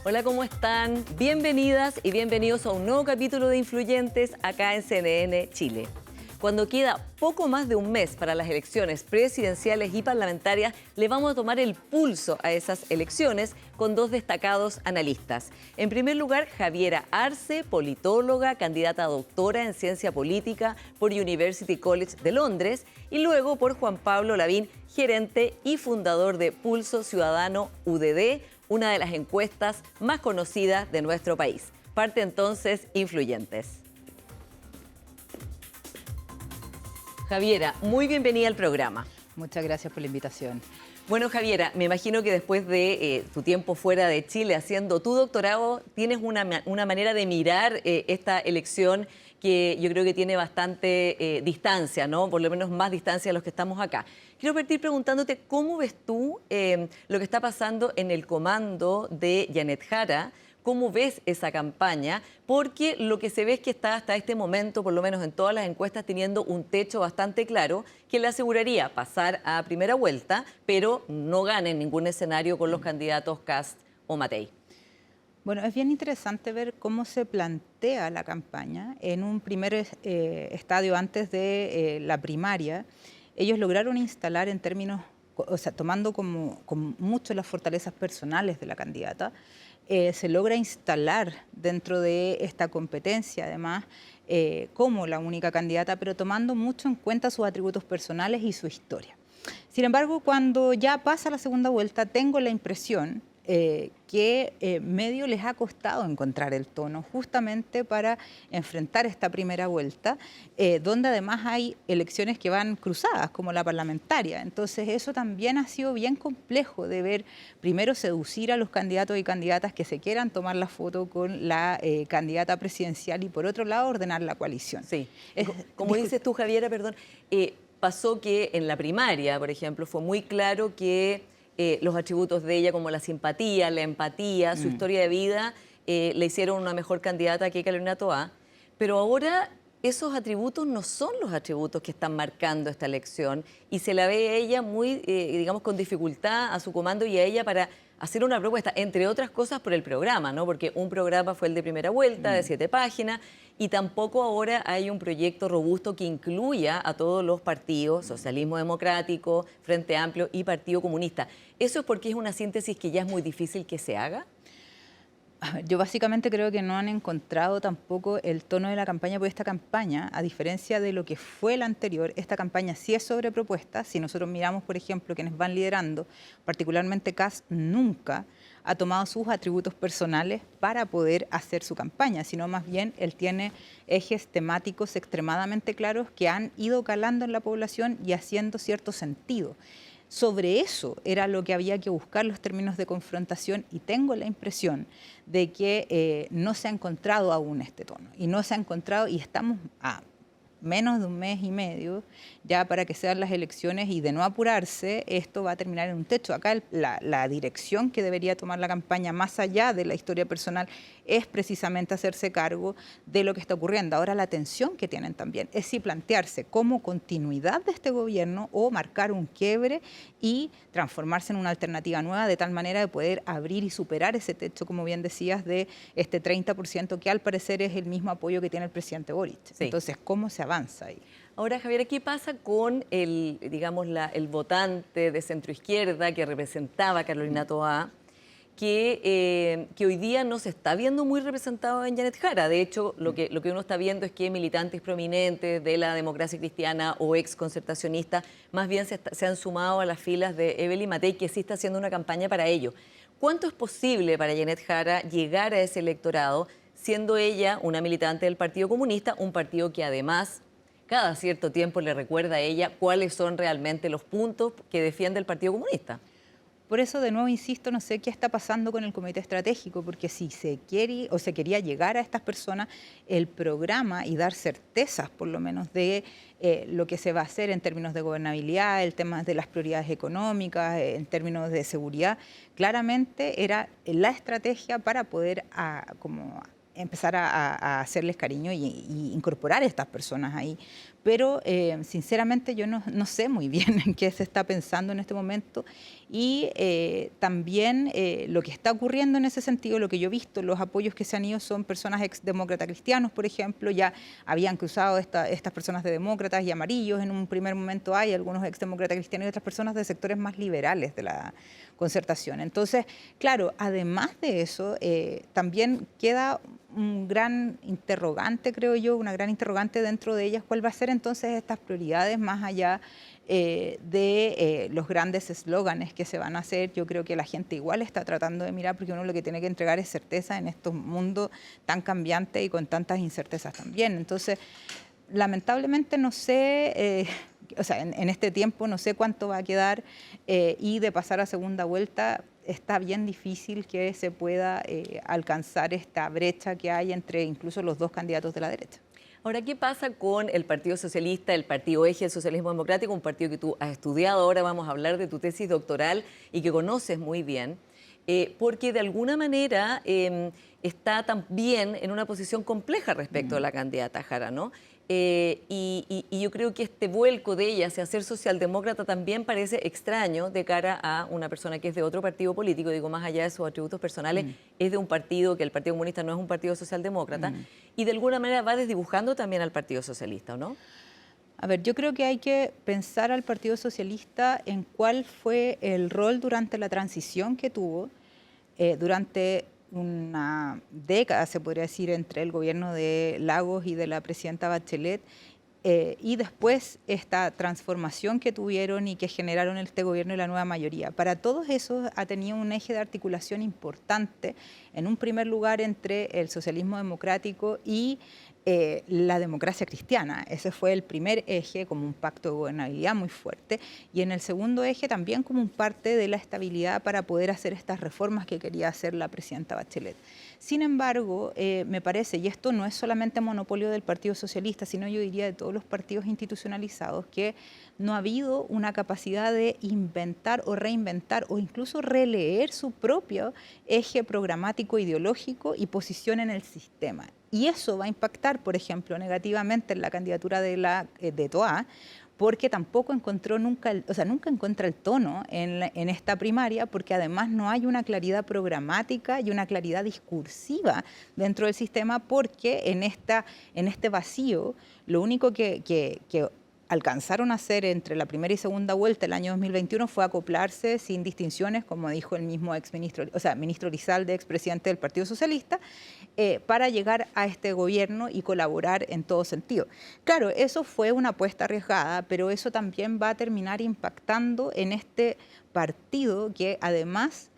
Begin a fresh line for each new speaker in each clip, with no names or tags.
Hola, ¿cómo están? Bienvenidas y bienvenidos a un nuevo capítulo de Influyentes acá en CNN Chile. Cuando queda poco más de un mes para las elecciones presidenciales y parlamentarias, le vamos a tomar el pulso a esas elecciones con dos destacados analistas. En primer lugar, Javiera Arce, politóloga, candidata a doctora en ciencia política por University College de Londres, y luego por Juan Pablo Lavín, gerente y fundador de Pulso Ciudadano UDD, una de las encuestas más conocidas de nuestro país. Parte entonces Influyentes. Javiera, muy bienvenida al programa.
Muchas gracias por la invitación.
Bueno, Javiera, me imagino que después de tu tiempo fuera de Chile haciendo tu doctorado, tienes una manera de mirar esta elección que yo creo que tiene bastante distancia, ¿no? Por lo menos más distancia de los que estamos acá. Quiero partir preguntándote cómo ves tú lo que está pasando en el comando de Janet Jara. ¿Cómo ves esa campaña? Porque lo que se ve es que está hasta este momento, por lo menos en todas las encuestas, teniendo un techo bastante claro que le aseguraría pasar a primera vuelta, pero no gane en ningún escenario con los candidatos Kast o Matei.
Bueno, es bien interesante ver cómo se plantea la campaña. En un primer estadio antes de la primaria, ellos lograron instalar en términos, o sea, tomando como mucho las fortalezas personales de la candidata, se logra instalar dentro de esta competencia, además, como la única candidata, pero tomando mucho en cuenta sus atributos personales y su historia. Sin embargo, cuando ya pasa la segunda vuelta, tengo la impresión que medio les ha costado encontrar el tono justamente para enfrentar esta primera vuelta, donde además hay elecciones que van cruzadas, como la parlamentaria. Entonces eso también ha sido bien complejo de ver, primero seducir a los candidatos y candidatas que se quieran tomar la foto con la candidata presidencial y por otro lado ordenar la coalición.
Sí, como dices tú, Javiera, perdón, pasó que en la primaria, por ejemplo, fue muy claro que los atributos de ella, como la simpatía, la empatía, su historia de vida, le hicieron una mejor candidata que Carolina Toá. Pero ahora esos atributos no son los atributos que están marcando esta elección y se la ve a ella muy, digamos, con dificultad a su comando y a ella para hacer una propuesta, entre otras cosas por el programa, ¿no? Porque un programa fue el de primera vuelta, de 7 páginas, y tampoco ahora hay un proyecto robusto que incluya a todos los partidos, Socialismo Democrático, Frente Amplio y Partido Comunista. ¿Eso es porque es una síntesis que ya es muy difícil que se haga?
Yo básicamente creo que no han encontrado tampoco el tono de la campaña, porque esta campaña, a diferencia de lo que fue la anterior, esta campaña sí es sobre propuestas. Si nosotros miramos, por ejemplo, quienes van liderando, particularmente Kast nunca ha tomado sus atributos personales para poder hacer su campaña, sino más bien él tiene ejes temáticos extremadamente claros que han ido calando en la población y haciendo cierto sentido. Sobre eso era lo que había que buscar los términos de confrontación y tengo la impresión de que no se ha encontrado aún este tono y no se ha encontrado y estamos a menos de un mes y medio ya para que sean las elecciones y de no apurarse esto va a terminar en un techo. Acá la dirección que debería tomar la campaña más allá de la historia personal es precisamente hacerse cargo de lo que está ocurriendo. Ahora la tensión que tienen también es si plantearse como continuidad de este gobierno o marcar un quiebre y transformarse en una alternativa nueva de tal manera de poder abrir y superar ese techo, como bien decías, de este 30% que al parecer es el mismo apoyo que tiene el presidente Boric. Sí. Entonces, ¿cómo se avanza ahí?
Ahora, Javier, ¿qué pasa con el, digamos, el votante de centroizquierda que representaba a Carolina Toá, que hoy día no se está viendo muy representado en Janet Jara? De hecho, lo que uno está viendo es que militantes prominentes de la democracia cristiana o ex concertacionistas más bien se han sumado a las filas de Evelyn Matei, que sí está haciendo una campaña para ello. ¿Cuánto es posible para Janet Jara llegar a ese electorado, siendo ella una militante del Partido Comunista, un partido que además cada cierto tiempo le recuerda a ella cuáles son realmente los puntos que defiende el Partido Comunista?
Por eso, de nuevo, insisto, no sé qué está pasando con el comité estratégico, porque si se quiere o se quería llegar a estas personas, el programa y dar certezas, por lo menos, de lo que se va a hacer en términos de gobernabilidad, el tema de las prioridades económicas, en términos de seguridad, claramente era la estrategia para poder empezar a hacerles cariño y incorporar a estas personas ahí. pero sinceramente yo no sé muy bien en qué se está pensando en este momento y también lo que está ocurriendo en ese sentido, lo que yo he visto, los apoyos que se han ido son personas exdemócratas cristianos, por ejemplo, ya habían cruzado estas personas de demócratas y amarillos, en un primer momento hay algunos exdemócratas cristianos y otras personas de sectores más liberales de la Concertación. Entonces, claro, además de eso, también queda un gran interrogante, creo yo, una gran interrogante dentro de ellas, cuál va a ser entonces estas prioridades más allá de los grandes eslóganes que se van a hacer. Yo creo que la gente igual está tratando de mirar, porque uno lo que tiene que entregar es certeza en estos mundos tan cambiantes y con tantas incertezas también. Entonces, lamentablemente no sé, o sea, en este tiempo no sé cuánto va a quedar y de pasar a segunda vuelta está bien difícil que se pueda alcanzar esta brecha que hay entre incluso los dos candidatos de la derecha.
Ahora, ¿qué pasa con el Partido Socialista, el partido eje del socialismo democrático, un partido que tú has estudiado, ahora vamos a hablar de tu tesis doctoral y que conoces muy bien? Porque de alguna manera está también en una posición compleja respecto a la candidata Jara, ¿no? Y yo creo que este vuelco de ella hacia ser socialdemócrata también parece extraño de cara a una persona que es de otro partido político, digo, más allá de sus atributos personales, es de un partido que el Partido Comunista no es un partido socialdemócrata, y de alguna manera va desdibujando también al Partido Socialista, ¿o no?
A ver, yo creo que hay que pensar al Partido Socialista en cuál fue el rol durante la transición que tuvo, durante una década, se podría decir, entre el gobierno de Lagos y de la presidenta Bachelet, y después esta transformación que tuvieron y que generaron este gobierno y la nueva mayoría. Para todos esos ha tenido un eje de articulación importante, en un primer lugar entre el socialismo democrático y la democracia cristiana. Ese fue el primer eje, como un pacto de gobernabilidad muy fuerte, y en el segundo eje también como un parte de la estabilidad para poder hacer estas reformas que quería hacer la presidenta Bachelet. Sin embargo, me parece, y esto no es solamente monopolio del Partido Socialista, sino yo diría de todos los partidos institucionalizados, que no ha habido una capacidad de inventar o reinventar o incluso releer su propio eje programático, ideológico y posición en el sistema. Y eso va a impactar, por ejemplo, negativamente en la candidatura de Toá, porque tampoco encontró nunca encuentra el tono en esta primaria, porque además no hay una claridad programática y una claridad discursiva dentro del sistema, porque en este vacío lo único que alcanzaron a hacer entre la primera y segunda vuelta el año 2021 fue acoplarse sin distinciones, como dijo el mismo ministro Lizalde, expresidente del Partido Socialista, para llegar a este gobierno y colaborar en todo sentido. Claro, eso fue una apuesta arriesgada, pero eso también va a terminar impactando en este partido que además,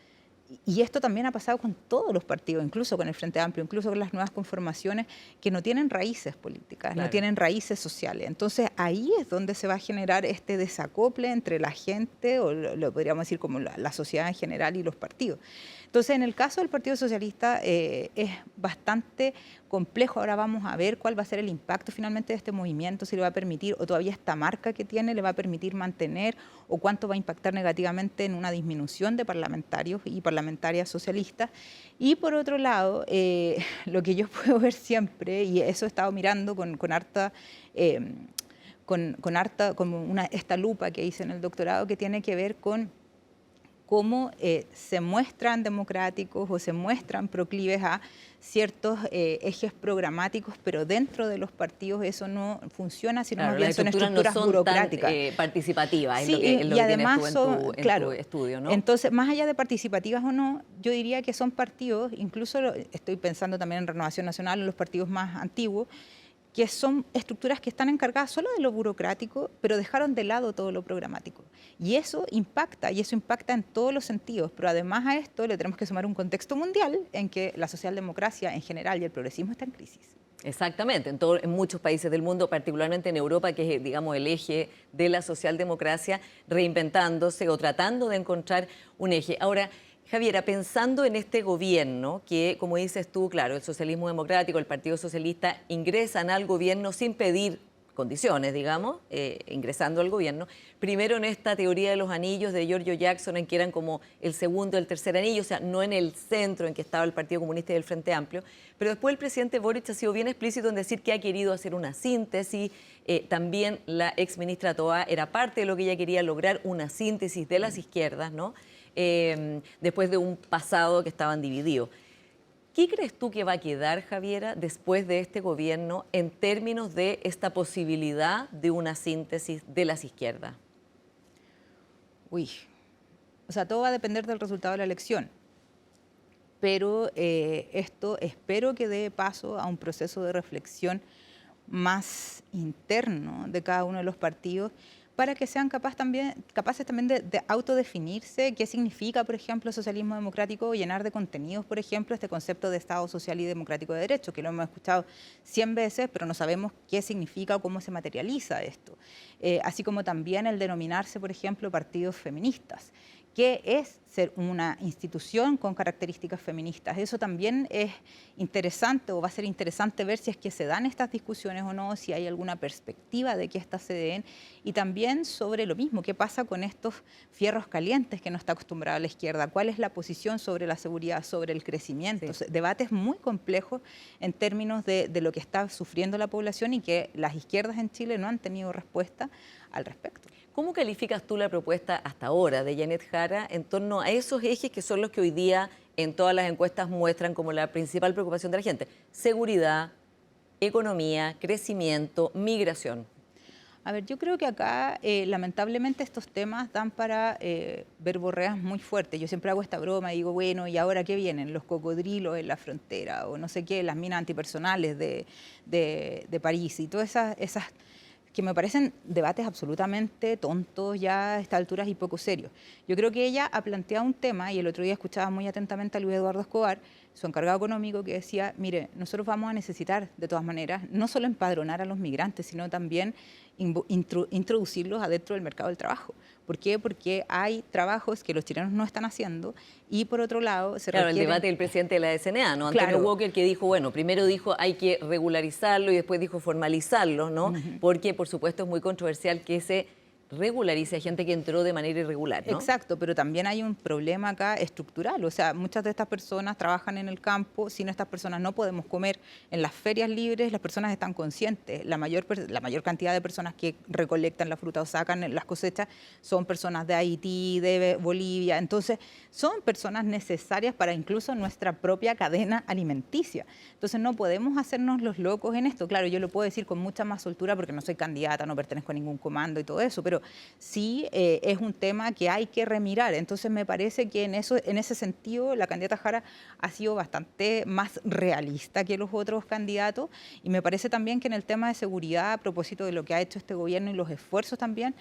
y esto también ha pasado con todos los partidos, incluso con el Frente Amplio, incluso con las nuevas conformaciones, que no tienen raíces políticas, claro, no tienen raíces sociales. Entonces ahí es donde se va a generar este desacople entre la gente, o lo podríamos decir como la sociedad en general y los partidos. Entonces, en el caso del Partido Socialista es bastante complejo. Ahora vamos a ver cuál va a ser el impacto finalmente de este movimiento, si le va a permitir, o todavía esta marca que tiene le va a permitir mantener, o cuánto va a impactar negativamente en una disminución de parlamentarios y parlamentarias socialistas. Y por otro lado, lo que yo puedo ver siempre, y eso he estado mirando con harta... esta lupa que hice en el doctorado, que tiene que ver con cómo se muestran democráticos o se muestran proclives a ciertos ejes programáticos, pero dentro de los partidos eso no funciona, sino más bien son estructuras burocráticas.
Participativas,
sí,
es lo que
además
tienes tú en tu estudio, ¿no?
Entonces, más allá de participativas o no, yo diría que son partidos, incluso estoy pensando también en Renovación Nacional, en los partidos más antiguos, que son estructuras que están encargadas solo de lo burocrático, pero dejaron de lado todo lo programático. Y eso impacta en todos los sentidos, pero además a esto le tenemos que sumar un contexto mundial en que la socialdemocracia en general y el progresismo están en crisis.
Exactamente, en muchos países del mundo, particularmente en Europa, que es, digamos, el eje de la socialdemocracia, reinventándose o tratando de encontrar un eje. Ahora, Javiera, pensando en este gobierno que, como dices tú, claro, el socialismo democrático, el Partido Socialista ingresan al gobierno sin pedir condiciones, digamos, ingresando al gobierno. Primero en esta teoría de los anillos de Giorgio Jackson, en que eran como el segundo y el tercer anillo, o sea, no en el centro en que estaba el Partido Comunista y el Frente Amplio. Pero después el presidente Boric ha sido bien explícito en decir que ha querido hacer una síntesis. También la exministra Toá era parte de lo que ella quería lograr, una síntesis de las izquierdas, ¿no? Después de un pasado que estaban divididos. ¿Qué crees tú que va a quedar, Javiera, después de este gobierno en términos de esta posibilidad de una síntesis de las izquierdas?
Uy, o sea, todo va a depender del resultado de la elección. Pero esto espero que dé paso a un proceso de reflexión más interno de cada uno de los partidos para que sean capaces también de autodefinirse qué significa, por ejemplo, socialismo democrático, llenar de contenidos, por ejemplo, este concepto de Estado social y democrático de derecho, que lo hemos escuchado 100 veces, pero no sabemos qué significa o cómo se materializa esto. Así como también el denominarse, por ejemplo, partidos feministas. ¿Qué es ser una institución con características feministas? Eso también es interesante, o va a ser interesante ver si es que se dan estas discusiones o no, si hay alguna perspectiva de que éstas se den, y también sobre lo mismo, qué pasa con estos fierros calientes que no está acostumbrada la izquierda, cuál es la posición sobre la seguridad, sobre el crecimiento. Sí. Debates muy complejos en términos de lo que está sufriendo la población y que las izquierdas en Chile no han tenido respuesta al respecto.
¿Cómo calificas tú la propuesta hasta ahora de Janet Jara en torno a esos ejes que son los que hoy día en todas las encuestas muestran como la principal preocupación de la gente? Seguridad, economía, crecimiento, migración.
A ver, yo creo que acá lamentablemente estos temas dan para verborreas muy fuertes. Yo siempre hago esta broma y digo, bueno, ¿y ahora qué vienen? Los cocodrilos en la frontera o no sé qué, las minas antipersonales de París y todas esas que me parecen debates absolutamente tontos ya a estas alturas y poco serios. Yo creo que ella ha planteado un tema, y el otro día escuchaba muy atentamente a Luis Eduardo Escobar, su encargado económico, que decía, mire, nosotros vamos a necesitar, de todas maneras, no solo empadronar a los migrantes, sino también introducirlos adentro del mercado del trabajo. ¿Por qué? Porque hay trabajos que los chilenos no están haciendo y por otro lado se
requieren...
Claro,
el debate del presidente de la SNA, ¿no? Antonio Walker, que dijo, bueno, primero dijo hay que regularizarlo y después dijo formalizarlo, ¿no? Porque, por supuesto, es muy controversial que se regularice a gente que entró de manera irregular, ¿no?
Exacto, pero también hay un problema acá estructural, o sea, muchas de estas personas trabajan en el campo, sin estas personas no podemos comer. En las ferias libres las personas están conscientes, la mayor cantidad de personas que recolectan la fruta o sacan las cosechas son personas de Haití, de Bolivia, entonces son personas necesarias para incluso nuestra propia cadena alimenticia. Entonces no podemos hacernos los locos en esto. Claro, yo lo puedo decir con mucha más soltura porque no soy candidata, no pertenezco a ningún comando y todo eso, pero sí es un tema que hay que remirar. Entonces me parece que en ese sentido la candidata Jara ha sido bastante más realista que los otros candidatos y me parece también que en el tema de seguridad, a propósito de lo que ha hecho este gobierno y los esfuerzos también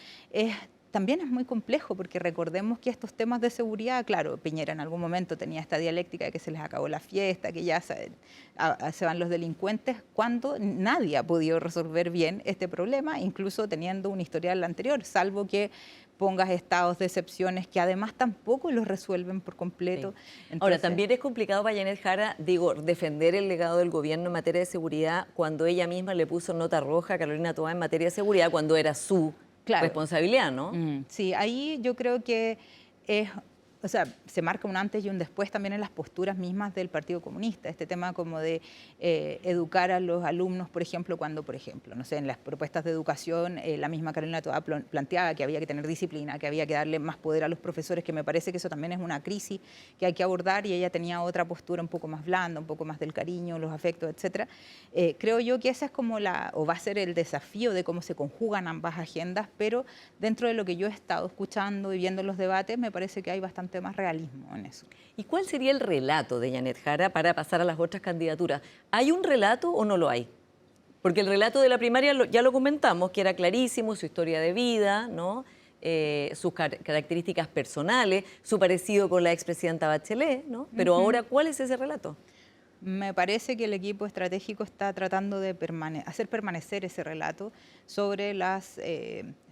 es muy complejo porque recordemos que estos temas de seguridad, claro, Piñera en algún momento tenía esta dialéctica de que se les acabó la fiesta, que ya se van los delincuentes, cuando nadie ha podido resolver bien este problema, incluso teniendo un historial anterior, salvo que pongas estados de excepciones que además tampoco los resuelven por completo.
Sí.
Entonces,
ahora, también es complicado para Janet Jara, defender el legado del gobierno en materia de seguridad cuando ella misma le puso nota roja a Carolina Toá en materia de seguridad, cuando era su responsabilidad, ¿no?
Sí, ahí yo creo que o sea, se marca un antes y un después también en las posturas mismas del Partido Comunista. Este tema como de educar a los alumnos, por ejemplo, cuando, por ejemplo, no sé, en las propuestas de educación, la misma Carolina Toá planteaba que había que tener disciplina, que había que darle más poder a los profesores, que me parece que eso también es una crisis que hay que abordar, y ella tenía otra postura un poco más blanda, un poco más del cariño, los afectos, etcétera. Creo yo que esa es como o va a ser el desafío de cómo se conjugan ambas agendas, pero dentro de lo que yo he estado escuchando y viendo los debates, me parece que hay bastante más realismo en eso.
¿Y cuál sería el relato de Janet Jara para pasar a las otras candidaturas? ¿Hay un relato o no lo hay? Porque el relato de la primaria ya lo comentamos, que era clarísimo, su historia de vida, ¿no? Sus características personales, su parecido con la expresidenta Bachelet, ¿no? Pero ahora, ¿cuál es ese relato?
Me parece que el equipo estratégico está tratando de hacer permanecer ese relato sobre las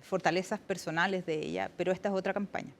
fortalezas personales de ella, pero esta es otra campaña.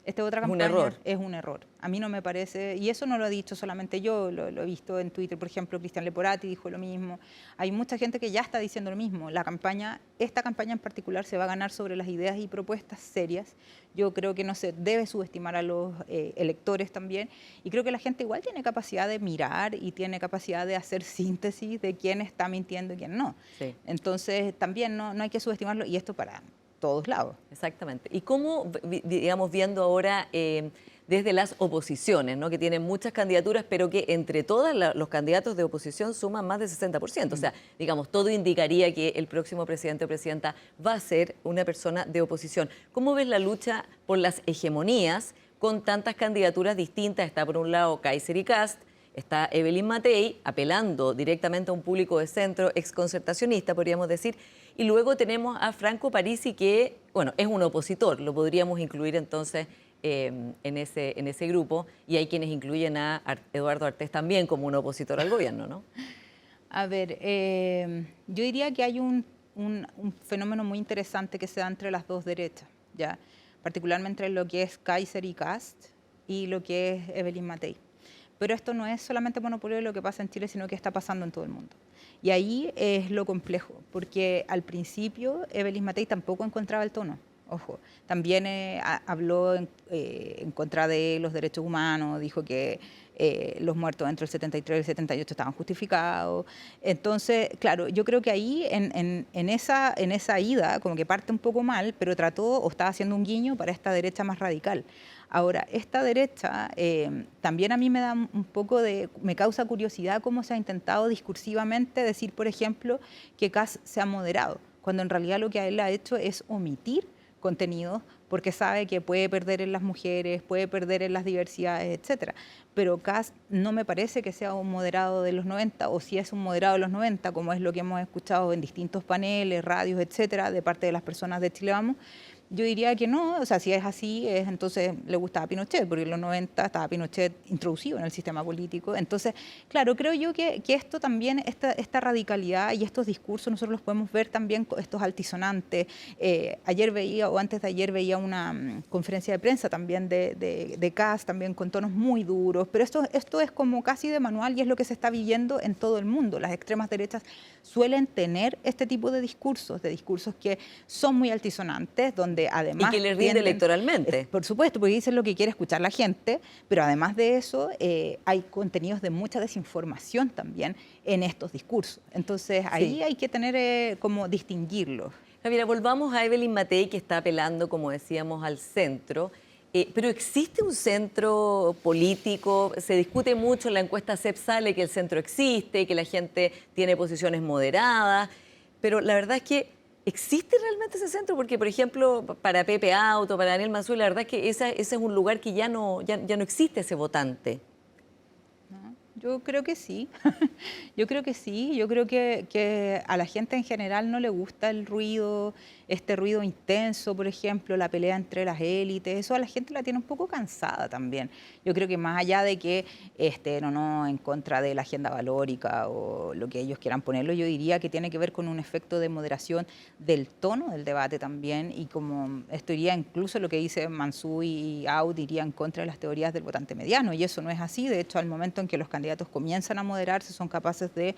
Esta otra
Es un
campaña
error.
es un error. A mí no me parece, y eso no lo he dicho solamente yo, lo he visto en Twitter, por ejemplo, Cristian Leporati dijo lo mismo. Hay mucha gente que ya está diciendo lo mismo. Esta campaña en particular se va a ganar sobre las ideas y propuestas serias. Yo creo que no se debe subestimar a los electores también, y creo que la gente igual tiene capacidad de mirar y tiene capacidad de hacer síntesis de quién está mintiendo y quién no.
Sí.
Entonces también no hay que subestimarlo, y esto para todos lados.
Exactamente. ¿Y cómo, digamos, viendo ahora desde las oposiciones, ¿no? Que tienen muchas candidaturas, pero que entre todos los candidatos de oposición suman más del 60%? O sea, digamos, todo indicaría que el próximo presidente o presidenta va a ser una persona de oposición. ¿Cómo ves la lucha por las hegemonías con tantas candidaturas distintas? Está por un lado Kaiser y Kast, está Evelyn Matei, apelando directamente a un público de centro, exconcertacionista, podríamos decir. Y luego tenemos a Franco Parisi, que, bueno, es un opositor, lo podríamos incluir entonces en ese grupo. Y hay quienes incluyen a Eduardo Artés también como un opositor al gobierno, ¿no?
A ver, yo diría que hay un fenómeno muy interesante que se da entre las dos derechas, ¿ya? Particularmente en lo que es Kaiser y Kast y lo que es Evelyn Matei. Pero esto no es solamente monopolio de lo que pasa en Chile, sino que está pasando en todo el mundo. Y ahí es lo complejo, porque al principio Evelyn Matei tampoco encontraba el tono. Ojo, también habló en contra de los derechos humanos, dijo que los muertos entre el 73 y el 78 estaban justificados. Entonces, claro, yo creo que ahí en esa ida como que parte un poco mal, pero trató o estaba haciendo un guiño para esta derecha más radical. Ahora, esta derecha también a mí me da un poco me causa curiosidad cómo se ha intentado discursivamente decir, por ejemplo, que Kast se ha moderado, cuando en realidad lo que él ha hecho es omitir contenidos porque sabe que puede perder en las mujeres, puede perder en las diversidades, etcétera. Pero Kast no me parece que sea un moderado de los 90, o si es un moderado de los 90, como es lo que hemos escuchado en distintos paneles, radios, etcétera, de parte de las personas de Chile Vamos. Yo diría que no, o sea, si es así, entonces le gustaba Pinochet, porque en los 90 estaba Pinochet introducido en el sistema político. Entonces, claro, creo yo que esto también, esta radicalidad y estos discursos, nosotros los podemos ver también, estos altisonantes. Ayer veía, o antes de ayer veía una conferencia de prensa también de Kast, también con tonos muy duros, pero esto es como casi de manual y es lo que se está viviendo en todo el mundo. Las extremas derechas suelen tener este tipo de discursos que son muy altisonantes, donde además...
Y que les rinde electoralmente.
Por supuesto, porque dicen lo que quiere escuchar la gente, pero además de eso hay contenidos de mucha desinformación también en estos discursos. Entonces ahí
Sí.
hay que tener como distinguirlos.
Javiera, volvamos a Evelyn Matei, que está apelando, como decíamos, al centro. Pero ¿existe un centro político? Se discute mucho, en la encuesta CEP sale que el centro existe, que la gente tiene posiciones moderadas, pero la verdad es que ¿existe realmente ese centro? Porque, por ejemplo, para Pepe Auto, para Daniel Manzú, la verdad es que ese es un lugar que ya no existe ese votante.
¿No? Yo creo que sí, yo creo que sí, yo creo que a la gente en general no le gusta el ruido, este ruido intenso, por ejemplo, la pelea entre las élites, eso a la gente la tiene un poco cansada también. Yo creo que más allá de que no en contra de la agenda valórica o lo que ellos quieran ponerlo, yo diría que tiene que ver con un efecto de moderación del tono del debate también, y como esto iría incluso lo que dice Manzú y Aud iría en contra de las teorías del votante mediano, y eso no es así. De hecho, al momento en que los candidatos comienzan a moderarse, son capaces de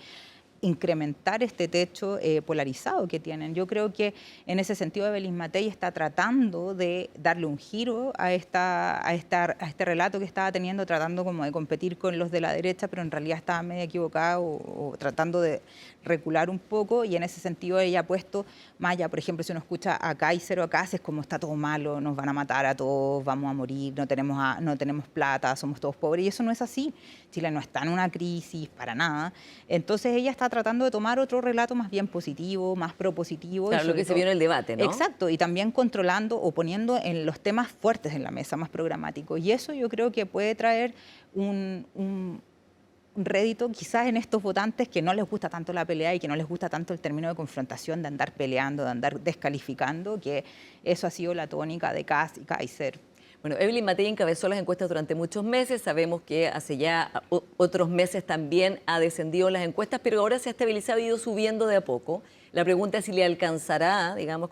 incrementar este techo polarizado que tienen. Yo creo que en ese sentido Evelyn Matei está tratando de darle un giro a este relato que estaba teniendo, tratando como de competir con los de la derecha, pero en realidad estaba medio equivocada o tratando de recular un poco, y en ese sentido ella ha puesto más allá. Por ejemplo, si uno escucha a Kaiser o a Kast, es como está todo malo, nos van a matar a todos, vamos a morir, no tenemos plata, somos todos pobres, y eso no es así. Chile no está en una crisis para nada. Entonces ella está tratando de tomar otro relato más bien positivo, más propositivo.
Claro, lo que se vio en el debate, ¿no?
Exacto, y también controlando o poniendo en los temas fuertes en la mesa, más programáticos. Y eso yo creo que puede traer un rédito quizás en estos votantes que no les gusta tanto la pelea y que no les gusta tanto el término de confrontación, de andar peleando, de andar descalificando, que eso ha sido la tónica de Kast y Kaiser.
Bueno, Evelyn Matei encabezó las encuestas durante muchos meses. Sabemos que hace ya otros meses también ha descendido las encuestas, pero ahora se ha estabilizado y ido subiendo de a poco. La pregunta es si le alcanzará, digamos,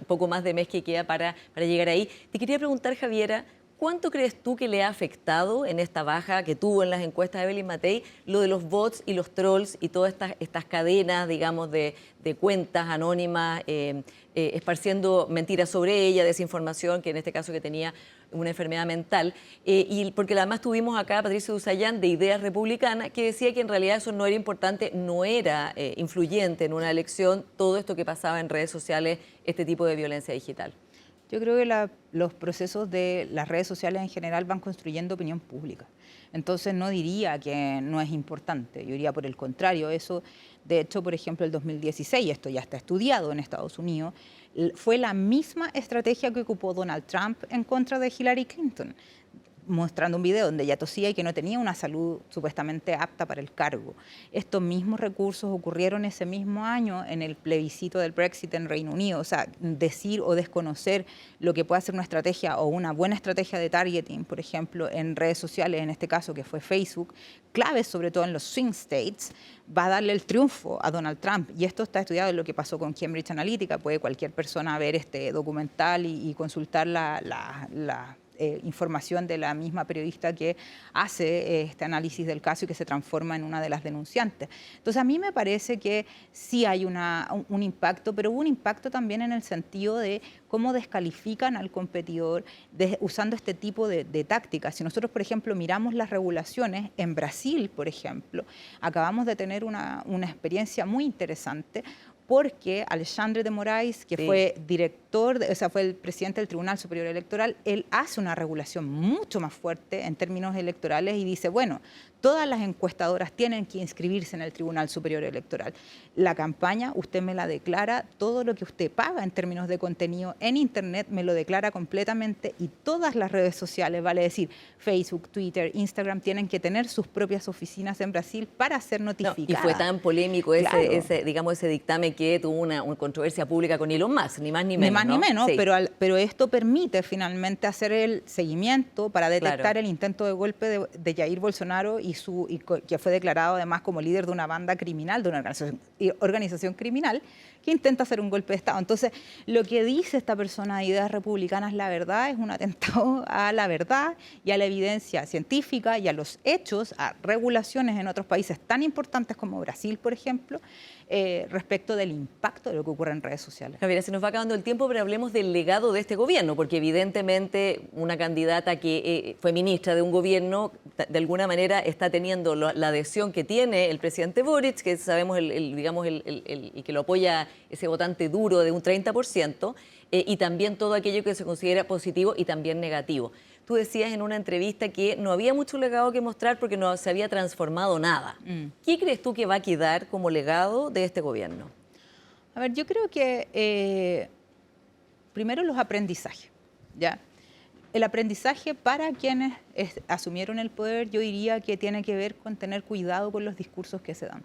poco más de mes que queda para llegar ahí. Te quería preguntar, Javiera, ¿cuánto crees tú que le ha afectado en esta baja que tuvo en las encuestas de Evelyn Matei lo de los bots y los trolls y todas estas cadenas, digamos, de cuentas anónimas esparciendo mentiras sobre ella, desinformación, que en este caso que tenía una enfermedad mental? Y porque además tuvimos acá a Patricio Dusayán de Ideas Republicanas que decía que en realidad eso no era importante, no era influyente en una elección, todo esto que pasaba en redes sociales, este tipo de violencia digital.
Yo creo que los procesos de las redes sociales en general van construyendo opinión pública. Entonces no diría que no es importante, yo diría por el contrario. Eso, de hecho, por ejemplo, el 2016, esto ya está estudiado en Estados Unidos, fue la misma estrategia que ocupó Donald Trump en contra de Hillary Clinton, mostrando un video donde ella tosía y que no tenía una salud supuestamente apta para el cargo. Estos mismos recursos ocurrieron ese mismo año en el plebiscito del Brexit en Reino Unido. O sea, decir o desconocer lo que puede ser una estrategia o una buena estrategia de targeting, por ejemplo, en redes sociales, en este caso que fue Facebook, claves sobre todo en los swing states, va a darle el triunfo a Donald Trump. Y esto está estudiado en lo que pasó con Cambridge Analytica. Puede cualquier persona ver este documental y consultar la información de la misma periodista que hace este análisis del caso y que se transforma en una de las denunciantes. Entonces, a mí me parece que sí hay un impacto, pero hubo un impacto también en el sentido de cómo descalifican al competidor usando este tipo de tácticas. Si nosotros, por ejemplo, miramos las regulaciones, en Brasil, por ejemplo, acabamos de tener una experiencia muy interesante, porque Alexandre de Moraes, que fue fue el presidente del Tribunal Superior Electoral, él hace una regulación mucho más fuerte en términos electorales y dice, bueno, todas las encuestadoras tienen que inscribirse en el Tribunal Superior Electoral. La campaña, usted me la declara, todo lo que usted paga en términos de contenido en Internet me lo declara completamente, y todas las redes sociales, vale decir, Facebook, Twitter, Instagram, tienen que tener sus propias oficinas en Brasil para ser notificadas.
No, y fue tan polémico ese dictamen que tuvo una controversia pública con Elon Musk, ni más ni menos.
Ni más
¿no?
ni menos,
Sí.
pero esto permite finalmente hacer el seguimiento para detectar el intento de golpe de Jair Bolsonaro que fue declarado además como líder de una banda criminal, de una organización criminal que intenta hacer un golpe de Estado. Entonces, lo que dice esta persona de Ideas Republicanas, la verdad, es un atentado a la verdad y a la evidencia científica y a los hechos, a regulaciones en otros países tan importantes como Brasil, por ejemplo, respecto del impacto de lo que ocurre en redes sociales.
Javiera, se nos va acabando el tiempo, pero hablemos del legado de este gobierno, porque evidentemente una candidata que fue ministra de un gobierno, de alguna manera está teniendo la adhesión que tiene el presidente Boric, que sabemos y que lo apoya ese votante duro de un 30%, y también todo aquello que se considera positivo y también negativo. Tú decías en una entrevista que no había mucho legado que mostrar porque no se había transformado nada. ¿Qué crees tú que va a quedar como legado de este gobierno?
A ver, yo creo que primero los aprendizajes, ¿ya? El aprendizaje para quienes asumieron el poder, yo diría que tiene que ver con tener cuidado con los discursos que se dan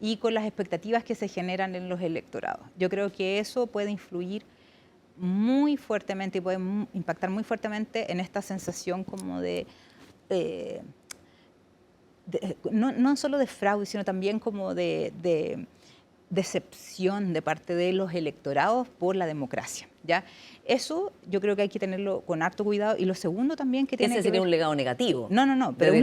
y con las expectativas que se generan en los electorados. Yo creo que eso puede influir muy fuertemente y puede impactar muy fuertemente en esta sensación como no solo de fraude, sino también como de decepción de parte de los electorados por la democracia, ¿ya? Eso yo creo que hay que tenerlo con harto cuidado. Y lo segundo también que tiene que ver...
Ese sería un legado negativo.
No, pero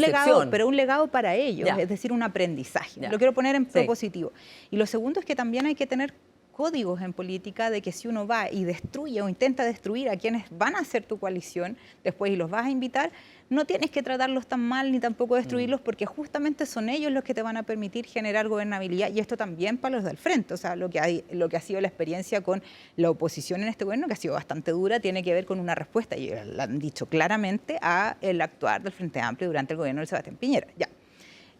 un legado para ellos, es decir, un aprendizaje. Lo quiero poner en propositivo. Y lo segundo es que también hay que tener códigos en política de que si uno va y destruye o intenta destruir a quienes van a hacer tu coalición después y los vas a invitar, no tienes que tratarlos tan mal ni tampoco destruirlos, porque justamente son ellos los que te van a permitir generar gobernabilidad, y esto también para los del frente. O sea, lo que ha sido la experiencia con la oposición en este gobierno, que ha sido bastante dura, tiene que ver con una respuesta, y lo han dicho claramente, a el actuar del Frente Amplio durante el gobierno de Sebastián Piñera. Ya.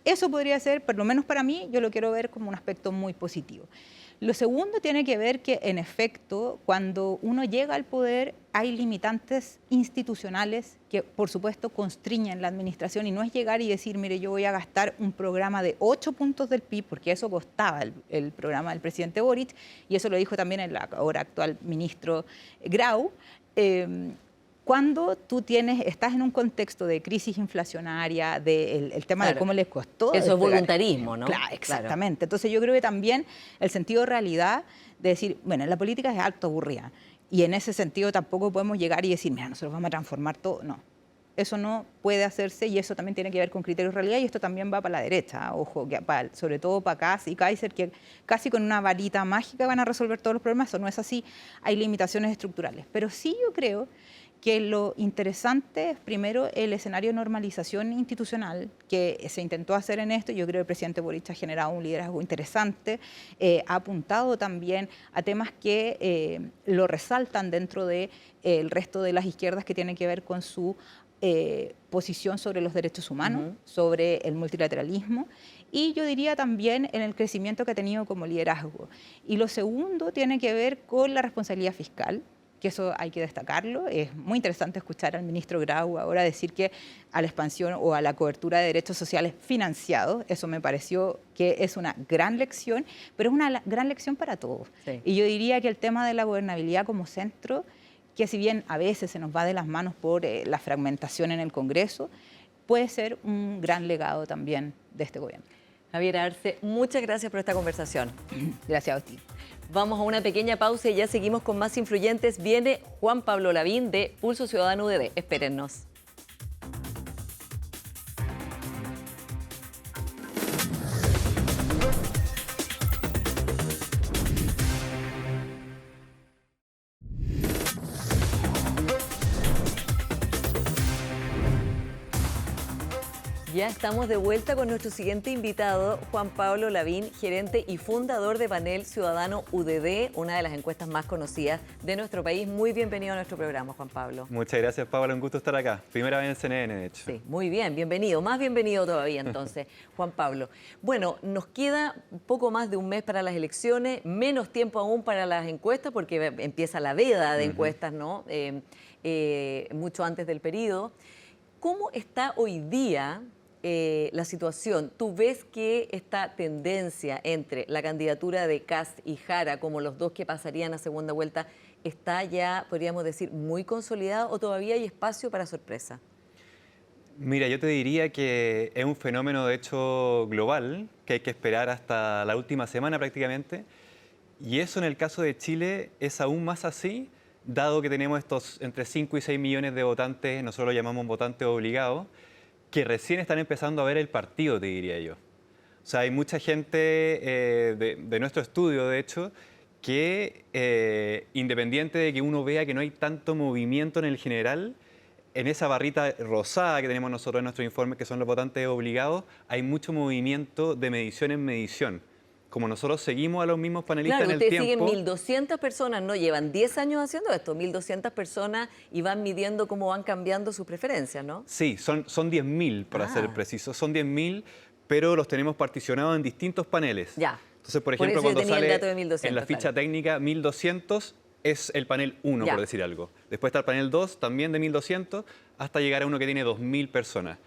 Eso podría ser, por lo menos para mí, yo lo quiero ver como un aspecto muy positivo. Lo segundo tiene que ver que, en efecto, cuando uno llega al poder hay limitantes institucionales que, por supuesto, constriñen la administración, y no es llegar y decir, mire, yo voy a gastar un programa de 8 puntos del PIB, porque eso costaba el programa del presidente Boric, y eso lo dijo también el ahora actual ministro Grau, cuando tú estás en un contexto de crisis inflacionaria, el tema de cómo les costó.
Eso es voluntarismo, ¿no?
Claro, exactamente. Entonces yo creo que también el sentido de realidad de decir, bueno, la política es harto aburrida. Y en ese sentido tampoco podemos llegar y decir, mira, nosotros vamos a transformar todo. No, eso no puede hacerse y eso también tiene que ver con criterios de realidad y esto también va para la derecha, ojo, sobre todo para Kast y Kaiser, que casi con una varita mágica van a resolver todos los problemas. Eso no es así, hay limitaciones estructurales. Pero sí yo creo que lo interesante es primero el escenario de normalización institucional que se intentó hacer en esto. Yo creo que el presidente Boric ha generado un liderazgo interesante, ha apuntado también a temas que lo resaltan dentro del resto de las izquierdas que tienen que ver con su posición sobre los derechos humanos, sobre el multilateralismo y yo diría también en el crecimiento que ha tenido como liderazgo. Y lo segundo tiene que ver con la responsabilidad fiscal, que eso hay que destacarlo. Es muy interesante escuchar al ministro Grau ahora decir que a la expansión o a la cobertura de derechos sociales financiados, eso me pareció que es una gran lección, pero es una gran lección para todos. Sí. Y yo diría que el tema de la gobernabilidad como centro, que si bien a veces se nos va de las manos por la fragmentación en el Congreso, puede ser un gran legado también de este gobierno.
Javiera Arce, muchas gracias por esta conversación.
Gracias a ti.
Vamos a una pequeña pausa y ya seguimos con más influyentes. Viene Juan Pablo Lavín de Pulso Ciudadano UDD. Espérennos. Ya estamos de vuelta con nuestro siguiente invitado, Juan Pablo Lavín, gerente y fundador de Panel Ciudadano UDD, una de las encuestas más conocidas de nuestro país. Muy bienvenido a nuestro programa, Juan Pablo.
Muchas gracias, Paola. Un gusto estar acá. Primera vez en CNN, de hecho.
Sí, muy bien. Bienvenido. Más bienvenido todavía, entonces, Juan Pablo. Bueno, nos queda poco más de un mes para las elecciones, menos tiempo aún para las encuestas, porque empieza la veda de encuestas, ¿no? Mucho antes del periodo. ¿Cómo está hoy día la situación? ¿Tú ves que esta tendencia entre la candidatura de Kast y Jara como los dos que pasarían a segunda vuelta está ya, podríamos decir, muy consolidada o todavía hay espacio para sorpresa?
Mira, yo te diría que es un fenómeno de hecho global que hay que esperar hasta la última semana prácticamente y eso en el caso de Chile es aún más así dado que tenemos estos entre 5 y 6 millones de votantes, nosotros lo llamamos votantes obligados, que recién están empezando a ver el partido, te diría yo. O sea, hay mucha gente de nuestro estudio, de hecho, que independiente de que uno vea que no hay tanto movimiento en el general, en esa barrita rosada que tenemos nosotros en nuestro informe, que son los votantes obligados, hay mucho movimiento de medición en medición. Como nosotros seguimos a los mismos panelistas en el tiempo...
Claro, ustedes siguen 1.200 personas, ¿no? Llevan 10 años haciendo esto, 1.200 personas y van midiendo cómo van cambiando sus preferencias, ¿no?
Sí, son 10.000, para ser precisos. Son 10.000, pero los tenemos particionados en distintos paneles.
Ya.
Entonces, por ejemplo, cuando sale en la ficha técnica 1.200 es el panel 1, por decir algo. Después está el panel 2, también de 1.200, hasta llegar a uno que tiene 2.000 personas.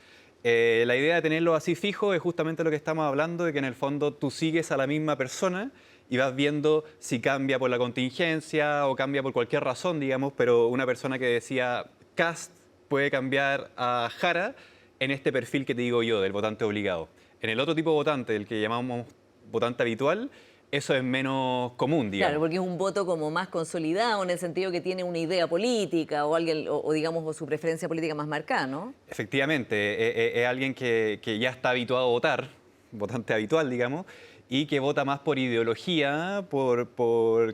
La idea de tenerlo así fijo es justamente lo que estamos hablando, de que en el fondo tú sigues a la misma persona y vas viendo si cambia por la contingencia o cambia por cualquier razón, digamos, pero una persona que decía Kast puede cambiar a Jara en este perfil que te digo yo, del votante obligado. En el otro tipo de votante, el que llamamos votante habitual, eso es menos común, digamos.
Claro, porque es un voto como más consolidado en el sentido que tiene una idea política o alguien o digamos o su preferencia política más marcada, ¿no?
Efectivamente, es alguien que ya está habituado a votar, votante habitual, digamos, y que vota más por ideología,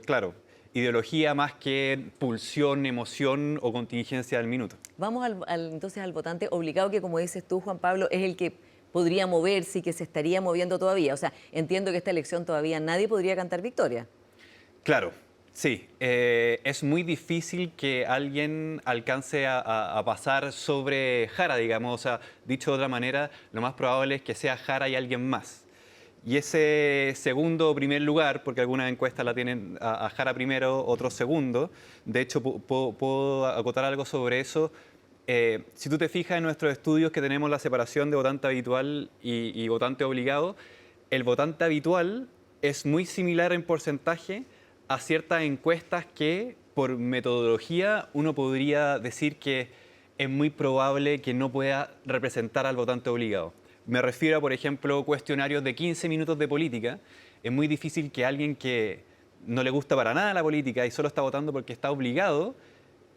claro, ideología más que pulsión, emoción o contingencia del minuto.
Vamos entonces al votante obligado, que como dices tú, Juan Pablo, es el que podría moverse y que se estaría moviendo todavía. O sea, entiendo que esta elección todavía nadie podría cantar victoria.
Claro, sí. Es muy difícil que alguien alcance a pasar sobre Jara, digamos. O sea, dicho de otra manera, lo más probable es que sea Jara y alguien más. Y ese segundo o primer lugar, porque algunas encuestas la tienen a Jara primero, otro segundo. De hecho, puedo acotar algo sobre eso. Si tú te fijas en nuestros estudios que tenemos la separación de votante habitual y votante obligado, el votante habitual es muy similar en porcentaje a ciertas encuestas que por metodología uno podría decir que es muy probable que no pueda representar al votante obligado. Me refiero a, por ejemplo, cuestionarios de 15 minutos de política. Es muy difícil que alguien que no le gusta para nada la política y solo está votando porque está obligado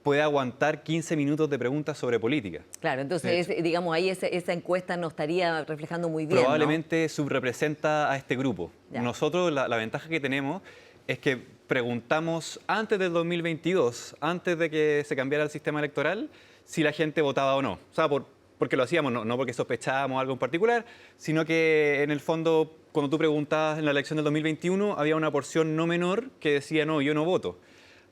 pueda aguantar 15 minutos de preguntas sobre política.
Claro, entonces, digamos, ahí esa encuesta no estaría reflejando muy bien,
Probablemente subrepresenta a este grupo.
Ya.
Nosotros, la ventaja que tenemos es que preguntamos antes del 2022, antes de que se cambiara el sistema electoral, si la gente votaba o no. O sea, porque lo hacíamos, no porque sospechábamos algo en particular, sino que en el fondo, cuando tú preguntabas en la elección del 2021, había una porción no menor que decía, no, yo no voto.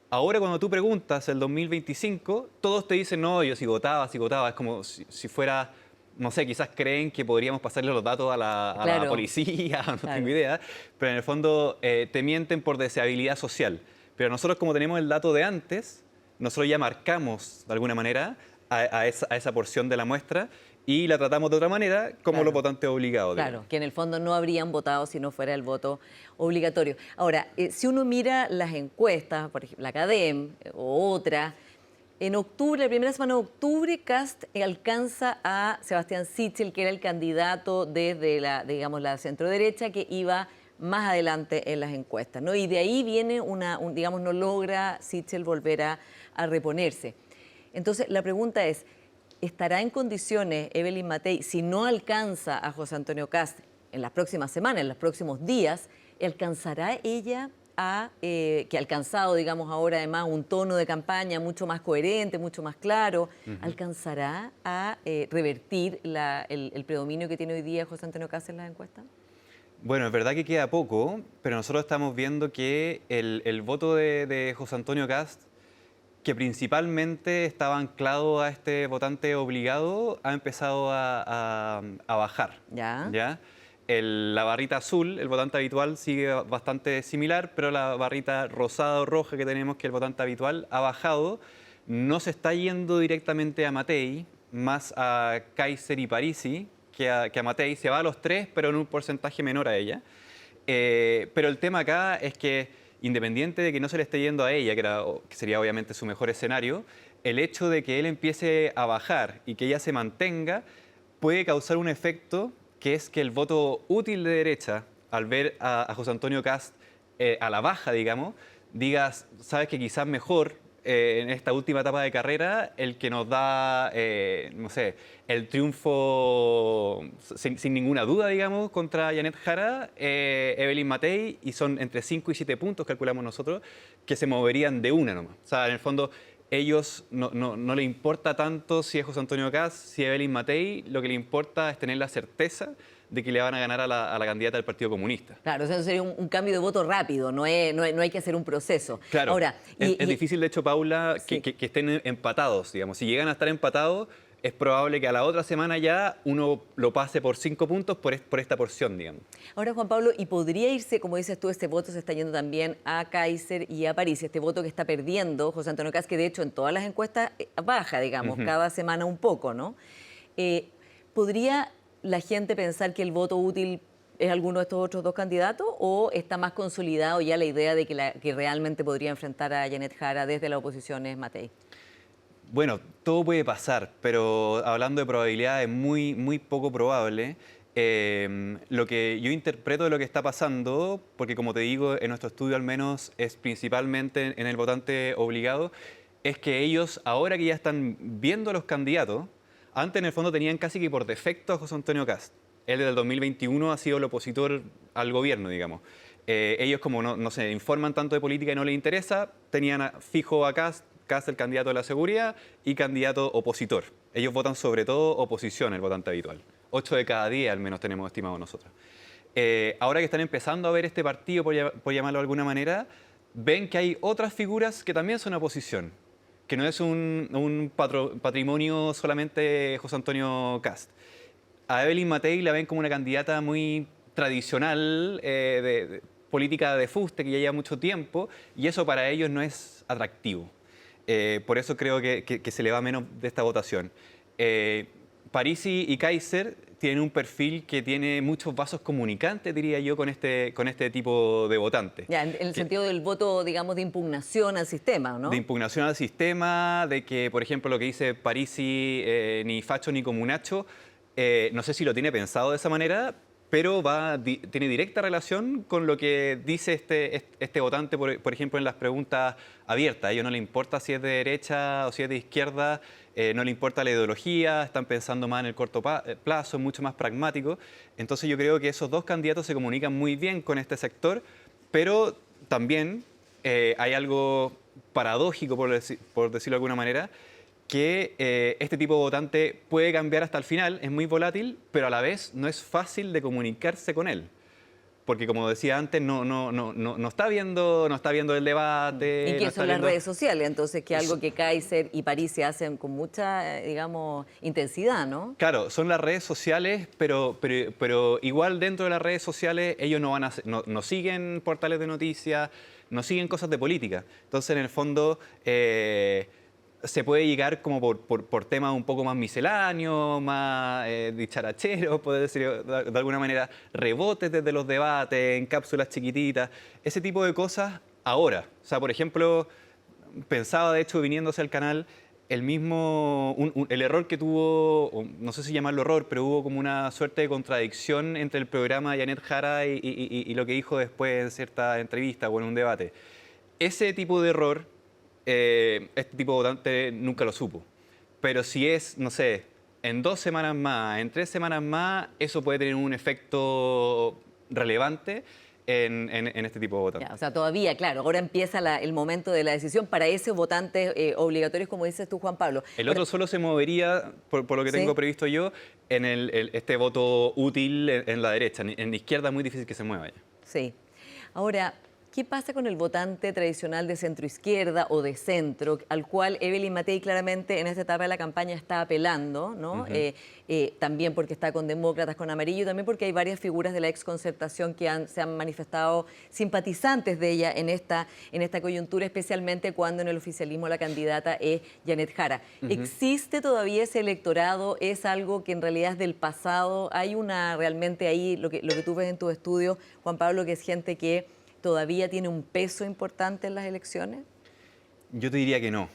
Ahora cuando tú preguntas el 2025, todos te dicen, no, yo sí votaba. Es como si fuera, no sé, quizás creen que podríamos pasarle los datos a la
Claro.
policía, no
Claro.
tengo idea, pero en el fondo te mienten por deseabilidad social. Pero nosotros, como tenemos el dato de antes, nosotros ya marcamos de alguna manera a esa porción de la muestra y la tratamos de otra manera como
Claro.
los votantes obligados.
Claro,
digamos.
que en el fondo no habrían votado si no fuera el voto obligatorio. Ahora, si uno mira las encuestas, por ejemplo, la CADEM o otra, en octubre, la primera semana de octubre, Kast alcanza a Sebastián Sichel, que era el candidato desde digamos, la centroderecha, que iba más adelante en las encuestas, ¿no? Y de ahí viene digamos, no logra Sichel volver a reponerse. Entonces, la pregunta es, ¿estará en condiciones Evelyn Matei, si no alcanza a José Antonio Kast en las próximas semanas, en los próximos días, alcanzará ella que ha alcanzado, digamos, ahora además un tono de campaña mucho más coherente, mucho más claro, alcanzará a revertir el predominio que tiene hoy día José Antonio Kast en las encuestas?
Bueno, es verdad que queda poco, pero nosotros estamos viendo que el voto de José Antonio Kast, que principalmente estaba anclado a este votante obligado, ha empezado a bajar.
Ya.
La barrita azul, el votante habitual, sigue bastante similar, pero la barrita rosada o roja que tenemos, que es el votante habitual, ha bajado. No se está yendo directamente a Matei, más a Kaiser y Parisi, que a Matei. Se va a los tres, pero en un porcentaje menor a ella. Pero el tema acá es que, independiente de que no se le esté yendo a ella, que sería obviamente su mejor escenario, el hecho de que él empiece a bajar y que ella se mantenga puede causar un efecto que es que el voto útil de derecha, al ver a José Antonio Kast a la baja, digamos, digas, sabes que quizás mejor en esta última etapa de carrera el que nos da, no sé, el triunfo sin ninguna duda, digamos, contra Janet Jara, Evelyn Matei, y son entre 5 y 7 puntos, calculamos nosotros, que se moverían de una nomás. O sea, en el fondo, ellos no le importa tanto si es José Antonio Kast, si es Evelyn Matei, lo que le importa es tener la certeza de que le van a ganar a la candidata del Partido Comunista.
Claro, o sea, sería un cambio de voto rápido, no hay que hacer un proceso.
Claro,
Ahora,
es difícil, de hecho, Paula,
Sí.
que estén empatados, digamos. Si llegan a estar empatados, es probable que a la otra semana ya uno lo pase por 5 puntos por esta porción, digamos.
Ahora, Juan Pablo, ¿y podría irse, como dices tú, este voto se está yendo también a Kaiser y a París, este voto que está perdiendo José Antonio Kast, que de hecho en todas las encuestas baja, digamos, cada semana un poco, ¿no? ¿Podría la gente pensar que el voto útil es alguno de estos otros dos candidatos o está más consolidado ya la idea de que realmente podría enfrentar a Janet Jara desde la oposición es Matei?
Bueno, todo puede pasar, pero hablando de probabilidad es muy, muy poco probable. Lo que yo interpreto de lo que está pasando, porque como te digo, en nuestro estudio al menos es principalmente en el votante obligado, es que ellos, ahora que ya están viendo a los candidatos, antes en el fondo tenían casi que por defecto a José Antonio Kast. Él desde el 2021 ha sido el opositor al gobierno, digamos. Ellos como no se informan tanto de política y no les interesa, tenían fijo a Kast el candidato de la seguridad y candidato opositor. Ellos votan sobre todo oposición, el votante habitual. 8 de cada 10 al menos tenemos estimado nosotros. Ahora que están empezando a ver este partido, por llamarlo de alguna manera, ven que hay otras figuras que también son oposición, que no es un patrimonio solamente José Antonio Kast. A Evelyn Matei la ven como una candidata muy tradicional, de política de fuste, que ya lleva mucho tiempo, y eso para ellos no es atractivo. Por eso creo que se le va menos de esta votación. Parisi y Kaiser tienen un perfil que tiene muchos vasos comunicantes, diría yo, con este tipo de votante.
Ya, en el sentido del voto, digamos, de impugnación al sistema, ¿no?
De impugnación al sistema, de que, por ejemplo, lo que dice Parisi, ni facho ni comunacho, no sé si lo tiene pensado de esa manera, pero tiene directa relación con lo que dice este votante, por ejemplo, en las preguntas abiertas. A ellos no le importa si es de derecha o si es de izquierda, no le importa la ideología, están pensando más en el corto plazo, es mucho más pragmático. Entonces yo creo que esos dos candidatos se comunican muy bien con este sector, pero también hay algo paradójico, por decirlo de alguna manera, que este tipo de votante puede cambiar hasta el final, es muy volátil, pero a la vez no es fácil de comunicarse con él. Porque como decía antes, no está viendo el debate.
¿Y qué
no está
son las
viendo...
redes sociales? Entonces, que algo que Kaiser y París se hacen con mucha, digamos, intensidad, ¿no?
Claro, son las redes sociales, pero igual dentro de las redes sociales ellos no siguen portales de noticias, no siguen cosas de política. Entonces, en el fondo, se puede llegar como por temas un poco más misceláneos, más dicharacheros, puede decir de alguna manera, rebotes desde los debates, en cápsulas chiquititas, ese tipo de cosas ahora. O sea, por ejemplo, pensaba de hecho viniéndose al canal, el error que tuvo, o no sé si llamarlo error, pero hubo como una suerte de contradicción entre el programa de Janet Jara y lo que dijo después en cierta entrevista o en un debate. Ese tipo de error, este tipo de votante nunca lo supo. Pero si es, no sé, en 2 semanas más, en 3 semanas más, eso puede tener un efecto relevante en este tipo de votantes.
Ya, o sea, todavía, claro, ahora empieza el momento de la decisión para esos votantes obligatorios, como dices tú, Juan Pablo.
El otro solo se movería, por lo que
¿Sí?
tengo previsto yo, en este voto útil en la derecha. En la izquierda es muy difícil que se mueva ya.
Sí. Ahora, ¿qué pasa con el votante tradicional de centroizquierda o de centro, al cual Evelyn Matei claramente en esta etapa de la campaña está apelando, ¿no? También porque está con demócratas, con amarillo, y también porque hay varias figuras de la exconcertación que se han manifestado simpatizantes de ella en esta coyuntura, especialmente cuando en el oficialismo la candidata es Janet Jara. ¿Existe todavía ese electorado? ¿Es algo que en realidad es del pasado? ¿Hay realmente ahí, lo que tú ves en tu estudio, Juan Pablo, que es gente que todavía tiene un peso importante en las elecciones?
Yo te diría que no.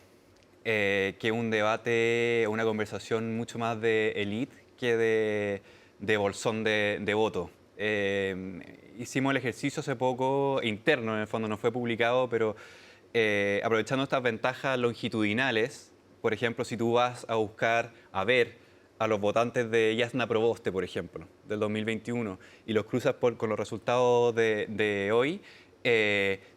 Que un debate, una conversación mucho más de élite que de bolsón de voto. Hicimos el ejercicio hace poco, interno en el fondo, no fue publicado, pero aprovechando estas ventajas longitudinales, por ejemplo, si tú vas a ver a los votantes de Jasna Proboste, por ejemplo, del 2021, y los cruzas con los resultados de hoy,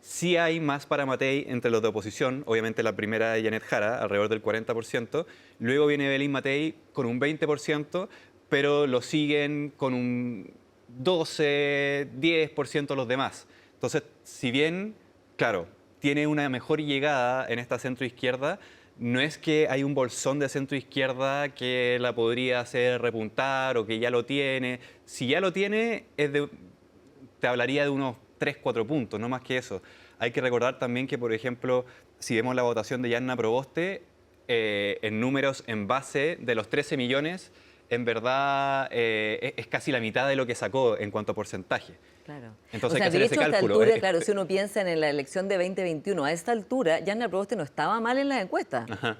sí hay más para Matei entre los de oposición. Obviamente la primera es Janet Jara, alrededor del 40%. Luego viene Evelyn Matei con un 20%, pero lo siguen con un 12, 10% los demás. Entonces, si bien, claro, tiene una mejor llegada en esta centro-izquierda, no es que hay un bolsón de centro-izquierda que la podría hacer repuntar o que ya lo tiene. Si ya lo tiene, te hablaría de unos 3, 4 puntos, no más que eso. Hay que recordar también que, por ejemplo, si vemos la votación de Jasna Proboste, en números en base de los 13 millones, en verdad es casi la mitad de lo que sacó en cuanto a porcentaje.
Claro.
Entonces
o sea,
hay que hacer
de
ese
hecho, a esta
cálculo.
altura, claro, si uno piensa en la elección de 2021, a esta altura, Jasna Proboste no estaba mal en las encuestas.
Ajá.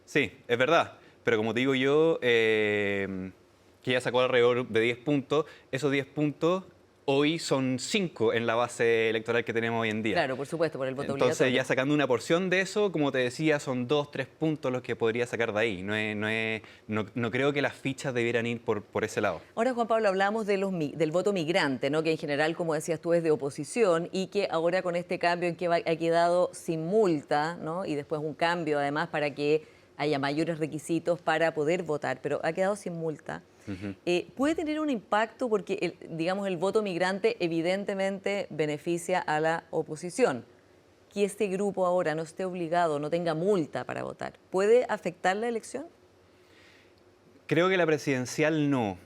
Sí, es verdad. Pero como te digo yo, que ella sacó alrededor de 10 puntos, esos 10 puntos hoy son 5 en la base electoral que tenemos hoy en día.
Claro, por supuesto, por el voto
Entonces,
obligatorio.
ya sacando una porción de eso, como te decía, son 2, 3 puntos los que podría sacar de ahí. No creo que las fichas debieran ir por ese lado.
Ahora, Juan Pablo, hablamos del voto migrante, ¿no? Que en general, como decías tú, es de oposición y que ahora con este cambio en que ha quedado sin multa, ¿no? Y después un cambio además para que haya mayores requisitos para poder votar, pero ha quedado sin multa. Puede tener un impacto porque, digamos, el voto migrante evidentemente beneficia a la oposición. Que este grupo ahora no esté obligado, no tenga multa para votar, ¿puede afectar la elección?
Creo que la presidencial no.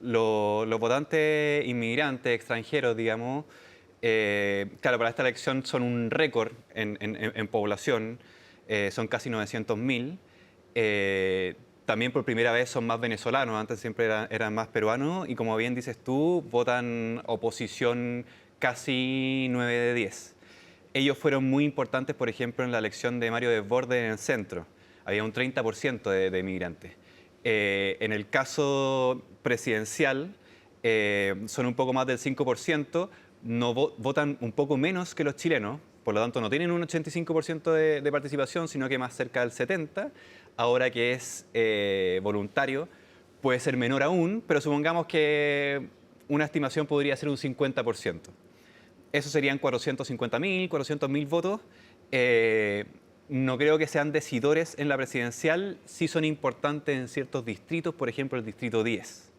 Los votantes inmigrantes, extranjeros, digamos, claro, para esta elección son un récord en población, son casi 900.000. también por primera vez son más venezolanos, antes siempre eran más peruanos, y como bien dices tú, votan oposición casi 9 de 10. Ellos fueron muy importantes, por ejemplo, en la elección de Mario Desbordes en el centro. Había un 30% de migrantes. En el caso presidencial, son un poco más del 5%, votan un poco menos que los chilenos, por lo tanto no tienen un 85% de participación, sino que más cerca del 70%. Ahora que es voluntario, puede ser menor aún, pero supongamos que una estimación podría ser un 50%. Eso serían 450.000, 400.000 votos. No creo que sean decidores en la presidencial, sí son importantes en ciertos distritos, por ejemplo el distrito 10.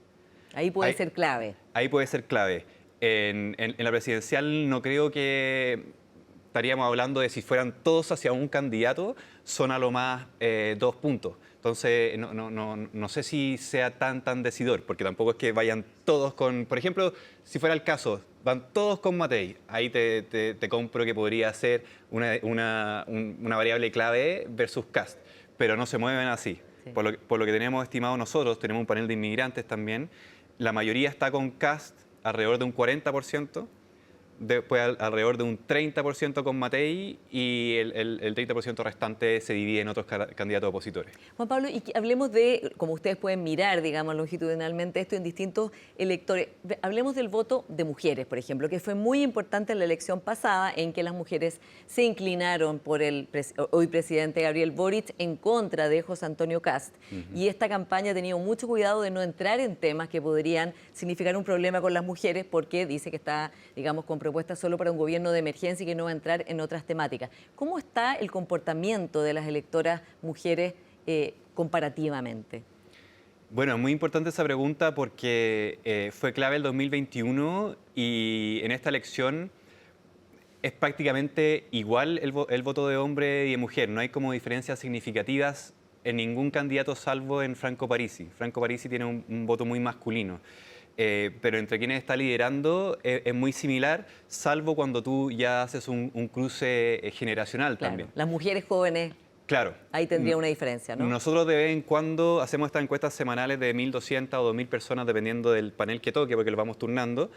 Ahí puede ser clave.
Ahí puede ser clave. En la presidencial no creo que estaríamos hablando de si fueran todos hacia un candidato, son a lo más 2 puntos. Entonces, no sé si sea tan decidor, porque tampoco es que vayan todos con... Por ejemplo, si fuera el caso, van todos con Matei, ahí te compro que podría ser una variable clave versus Kast, pero no se mueven así. Sí. Por lo que tenemos estimado nosotros, tenemos un panel de inmigrantes también, la mayoría está con Kast, alrededor de un 40%, después alrededor de un 30% con Matei y el 30% restante se divide en otros candidatos opositores.
Juan Pablo, y hablemos de, como ustedes pueden mirar, digamos, longitudinalmente esto en distintos electores. Hablemos del voto de mujeres, por ejemplo, que fue muy importante en la elección pasada, en que las mujeres se inclinaron por el hoy presidente Gabriel Boric en contra de José Antonio Kast. Y esta campaña ha tenido mucho cuidado de no entrar en temas que podrían significar un problema con las mujeres, porque dice que está, digamos, con propuesta solo para un gobierno de emergencia y que no va a entrar en otras temáticas. ¿Cómo está el comportamiento de las electoras mujeres comparativamente?
Bueno, es muy importante esa pregunta porque fue clave el 2021 y en esta elección es prácticamente igual el voto de hombre y de mujer. No hay como diferencias significativas en ningún candidato salvo en Franco Parisi. Franco Parisi tiene un voto muy masculino. Pero entre quienes está liderando es muy similar, salvo cuando tú ya haces un cruce generacional también.
Las mujeres jóvenes,
claro,
ahí tendría una diferencia, ¿no?
Nosotros de vez en cuando hacemos estas encuestas semanales de 1.200 o 2.000 personas, dependiendo del panel que toque, porque lo vamos turnando,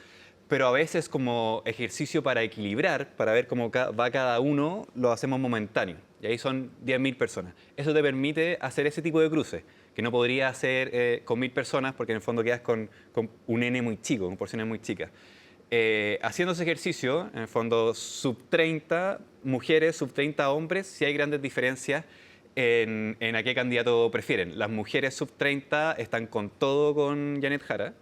pero a veces como ejercicio para equilibrar, para ver cómo va cada uno, lo hacemos momentáneo. Y ahí son 10.000 personas. Eso te permite hacer ese tipo de cruces, que no podría hacer con 1.000 personas, porque en el fondo quedas con un N muy chico, con porciones muy chicas. Haciendo ese ejercicio, en el fondo sub 30 mujeres, sub 30 hombres, sí hay grandes diferencias en a qué candidato prefieren. Las mujeres sub 30 están con todo con Janet Jara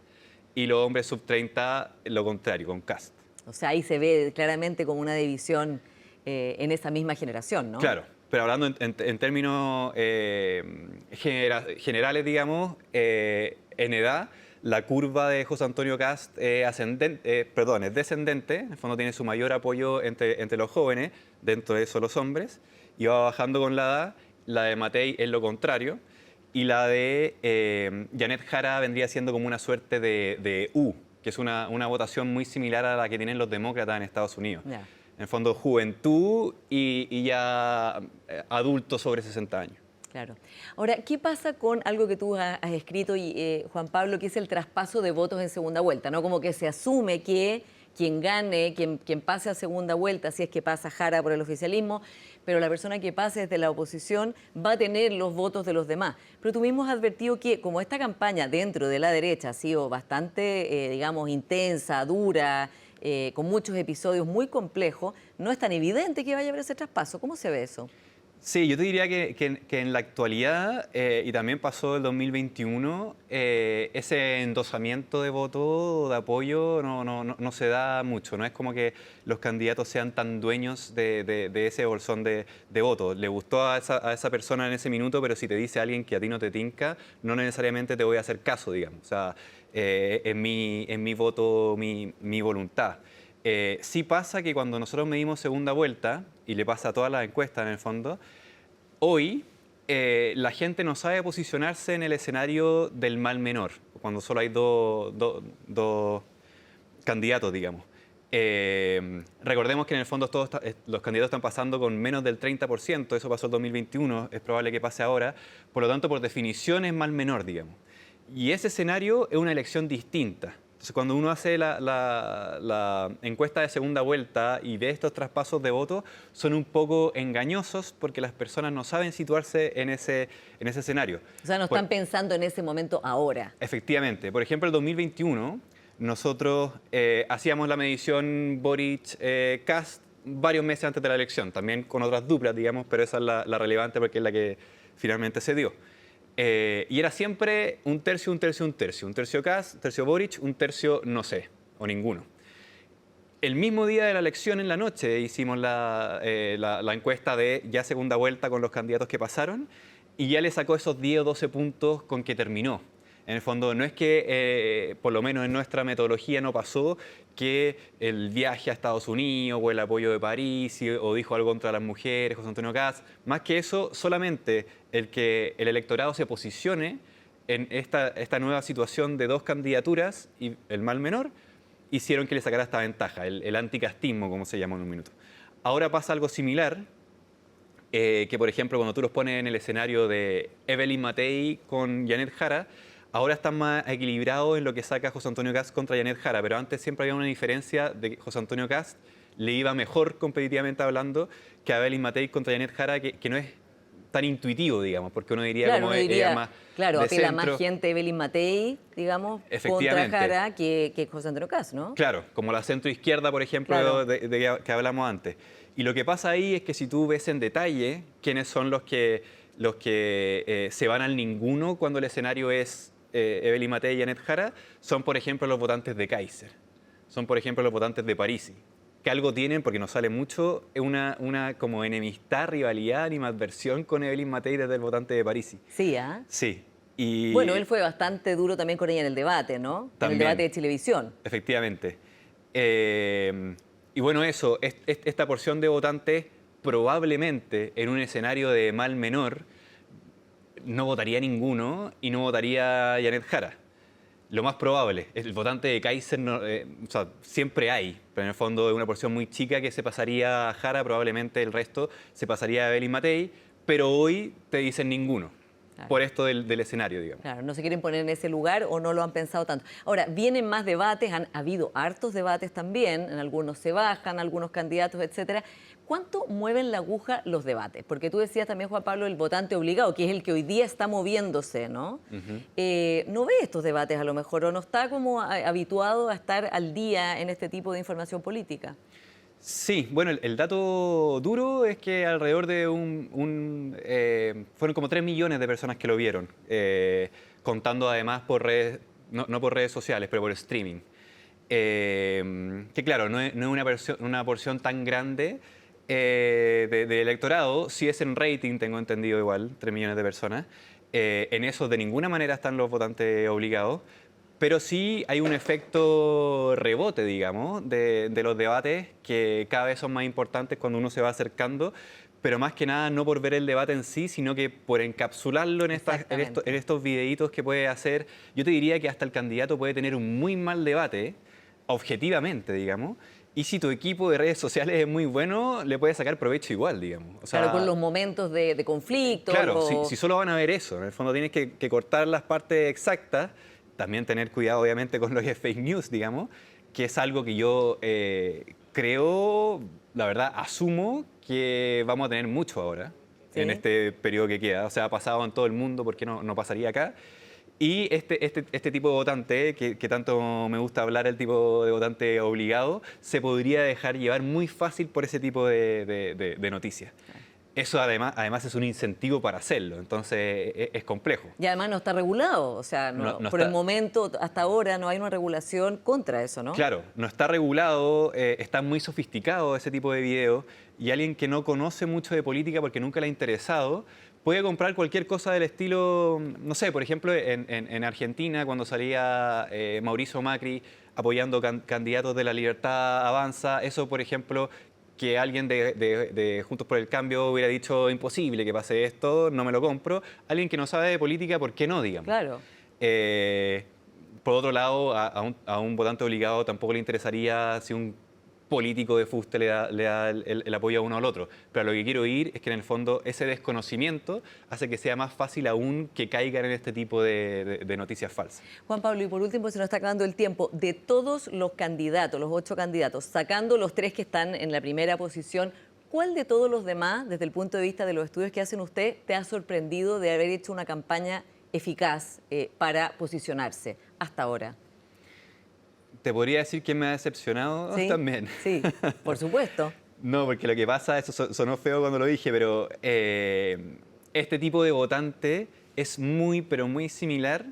y los hombres sub 30 lo contrario, con Kast.
O sea, ahí se ve claramente como una división en esa misma generación, ¿no?
Claro, pero hablando en términos generales, digamos, en edad, la curva de José Antonio Kast es descendente, en el fondo tiene su mayor apoyo entre los jóvenes, dentro de eso los hombres, y va bajando con la edad. La de Matei es lo contrario, y la de Janet Jara vendría siendo como una suerte de U, que es una votación muy similar a la que tienen los demócratas en Estados Unidos. Yeah. En el fondo, juventud y ya adultos sobre 60 años.
Claro. Ahora, ¿qué pasa con algo que tú has escrito, Juan Pablo, que es el traspaso de votos en segunda vuelta, ¿no? Como que se asume que quien gane, quien pase a segunda vuelta, si es que pasa Jara por el oficialismo, pero la persona que pase desde la oposición va a tener los votos de los demás. Pero tú mismo has advertido que como esta campaña dentro de la derecha ha sido bastante, digamos, intensa, dura, con muchos episodios muy complejos, no es tan evidente que vaya a haber ese traspaso. ¿Cómo se ve eso?
Sí, yo te diría que en la actualidad, y también pasó el 2021, ese endosamiento de voto, de apoyo, no se da mucho. No es como que los candidatos sean tan dueños de ese bolsón de voto. Le gustó a esa persona en ese minuto, pero si te dice alguien que a ti no te tinca, no necesariamente te voy a hacer caso, digamos. O sea, es mi voto, mi voluntad. Sí pasa que cuando nosotros medimos segunda vuelta, y le pasa a todas las encuestas en el fondo, hoy la gente no sabe posicionarse en el escenario del mal menor, cuando solo hay dos candidatos, digamos. Recordemos que en el fondo los candidatos están pasando con menos del 30%, eso pasó en 2021, es probable que pase ahora, por lo tanto, por definición es mal menor, digamos. Y ese escenario es una elección distinta. Entonces, cuando uno hace la encuesta de segunda vuelta y ve estos traspasos de votos, son un poco engañosos porque las personas no saben situarse en ese escenario.
O sea, no están pensando en ese momento ahora.
Efectivamente. Por ejemplo, el 2021, nosotros hacíamos la medición Boric-Kast varios meses antes de la elección, también con otras duplas, digamos, pero esa es la relevante porque es la que finalmente se dio. Y era siempre un tercio, un tercio, un tercio. Un tercio Kast, un tercio Boric, un tercio no sé, o ninguno. El mismo día de la elección, en la noche, hicimos la encuesta de ya segunda vuelta con los candidatos que pasaron y ya le sacó esos 10 o 12 puntos con que terminó. En el fondo, no es que, por lo menos en nuestra metodología, no pasó que el viaje a Estados Unidos o el apoyo de París o dijo algo contra las mujeres, José Antonio Kast. Más que eso, solamente el que el electorado se posicione en esta nueva situación de dos candidaturas y el mal menor, hicieron que le sacara esta ventaja, el anticastismo, como se llama en un minuto. Ahora pasa algo similar, que por ejemplo, cuando tú los pones en el escenario de Evelyn Matei con Janet Jara, ahora están más equilibrados en lo que saca José Antonio Kast contra Janet Jara, pero antes siempre había una diferencia de que José Antonio Kast le iba mejor competitivamente hablando que a Evelyn Matei contra Janet Jara, que no es tan intuitivo, digamos, porque uno diría
Claro,
como
uno diría,
ella más
claro,
de
apela
centro.
más gente Evelyn Matei, digamos, contra
Efectivamente.
Jara que José Antonio Kast, ¿no?
Claro, como la centroizquierda, por ejemplo,
Claro.
de que hablamos antes. Y lo que pasa ahí es que si tú ves en detalle quiénes son los que se van al ninguno cuando el escenario es Evelyn Matei y Janet Jara, son, por ejemplo, los votantes de Kaiser. Son, por ejemplo, los votantes de Parisi. Que algo tienen, porque nos sale mucho, una como enemistad, rivalidad, animadversión con Evelyn Matei desde el votante de Parisi.
Sí, ¿ah?
Sí. Y
Bueno, él fue bastante duro también con ella en el debate, ¿no? En
También.
el debate de televisión.
Efectivamente. Y bueno, eso, esta porción de votantes probablemente en un escenario de mal menor no votaría ninguno y no votaría Janet Jara. Lo más probable, el votante de Kaiser o sea, siempre hay, pero en el fondo es una porción muy chica que se pasaría a Jara, probablemente el resto se pasaría a Evelyn Matei, pero hoy te dicen ninguno,
Claro.
por esto del escenario, digamos.
Claro, no se quieren poner en ese lugar o no lo han pensado tanto. Ahora, vienen más debates, han habido hartos debates también, en algunos se bajan, algunos candidatos, etcétera. ¿Cuánto mueven la aguja los debates? Porque tú decías también, Juan Pablo, el votante obligado, que es el que hoy día está moviéndose, ¿no? No ve estos debates a lo mejor o no está como habituado a estar al día en este tipo de información política.
Sí, bueno, el dato duro es que alrededor de fueron como 3 millones de personas que lo vieron, contando además por redes, no por redes sociales, pero por streaming. Que claro, no es una porción tan grande de electorado, sí es en rating, tengo entendido igual, 3 millones de personas. En eso de ninguna manera están los votantes obligados. Pero sí hay un efecto rebote, digamos, de los debates que cada vez son más importantes cuando uno se va acercando, pero más que nada no por ver el debate en sí, sino que por encapsularlo en estos videitos que puede hacer. Yo te diría que hasta el candidato puede tener un muy mal debate, objetivamente, digamos, y si tu equipo de redes sociales es muy bueno, le puedes sacar provecho igual, digamos. O sea,
Claro, con los momentos de conflicto.
claro, si solo van a ver eso, en el fondo tienes que cortar las partes exactas. También tener cuidado, obviamente, con lo que es fake news, digamos, que es algo que yo creo, la verdad, asumo que vamos a tener mucho ahora,
Sí.
en este periodo que queda. O sea, ha pasado en todo el mundo, ¿por qué no pasaría acá? Y este tipo de votante, que tanto me gusta hablar, el tipo de votante obligado, se podría dejar llevar muy fácil por ese tipo de noticias. Eso además es un incentivo para hacerlo, entonces es complejo.
Y además no está regulado, o sea,
No
por
está.
el momento, hasta ahora, no hay una regulación contra eso, ¿no?
Claro, no está regulado, está muy sofisticado ese tipo de videos y alguien que no conoce mucho de política porque nunca le ha interesado, puede comprar cualquier cosa del estilo, no sé, por ejemplo, en Argentina cuando salía Mauricio Macri apoyando candidatos de La Libertad Avanza, eso, por ejemplo, que alguien de Juntos por el Cambio hubiera dicho imposible que pase esto, no me lo compro. Alguien que no sabe de política, ¿por qué no, digamos?
Claro.
Por otro lado, a un votante obligado tampoco le interesaría si un político de fuste le da el apoyo a uno al otro. Pero a lo que quiero ir es que en el fondo ese desconocimiento hace que sea más fácil aún que caigan en este tipo de noticias falsas.
Juan Pablo, y por último, se nos está acabando el tiempo. De todos los candidatos, los 8 candidatos, sacando los 3 que están en la primera posición, ¿cuál de todos los demás, desde el punto de vista de los estudios que hacen usted, te ha sorprendido de haber hecho una campaña eficaz para posicionarse hasta ahora?
Te podría decir que me ha decepcionado
¿Sí?
también.
Sí, por supuesto.
No, porque lo que pasa, eso sonó feo cuando lo dije, pero este tipo de votante es muy, pero muy similar